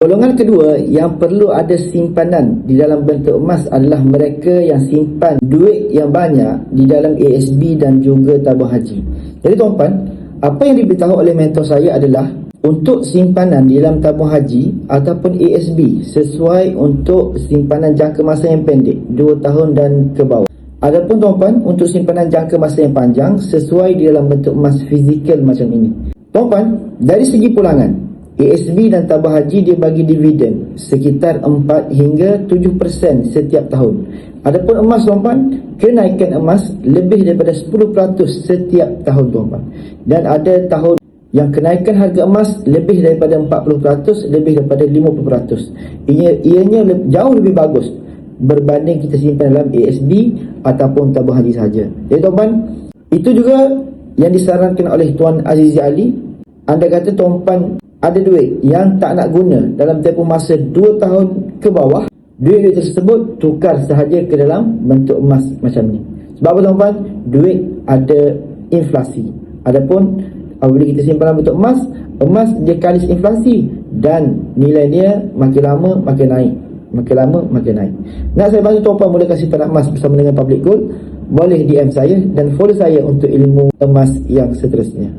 Golongan kedua yang perlu ada simpanan di dalam bentuk emas adalah mereka yang simpan duit yang banyak di dalam ASB dan juga tabung haji. Jadi tuan-tuan, apa yang diberitahu oleh mentor saya adalah untuk simpanan di dalam tabung haji ataupun ASB sesuai untuk simpanan jangka masa yang pendek 2 tahun dan ke bawah. Adapun tuan-tuan, untuk simpanan jangka masa yang panjang sesuai di dalam bentuk emas fizikal macam ini. Tuan-tuan, dari segi pulangan, ASB dan tabung haji dia bagi dividen sekitar 4 hingga 7% setiap tahun. Adapun emas tuan-tuan, kenaikan emas lebih daripada 10% setiap tahun tuan-tuan. Dan ada tahun yang kenaikan harga emas lebih daripada 40%, lebih daripada 50%. Ianya jauh lebih bagus berbanding kita simpan dalam ASB ataupun tabung haji saja. Jadi tuan-tuan, itu juga yang disarankan oleh Tuan Azizi Ali. Anda kata tuan-tuan ada duit yang tak nak guna dalam tempoh masa 2 tahun ke bawah, duit tersebut tukar sahaja ke dalam bentuk emas macam ni. Sebab apa tuan-tuan? Duit ada inflasi. Adapun apabila kita simpan dalam bentuk emas, emas dia kalis inflasi dan nilai dia makin lama makin naik. Makin lama makin naik. Nak saya bantu tuan-tuan mulakan simpanan emas bersama dengan Public Gold, boleh DM saya dan follow saya untuk ilmu emas yang seterusnya.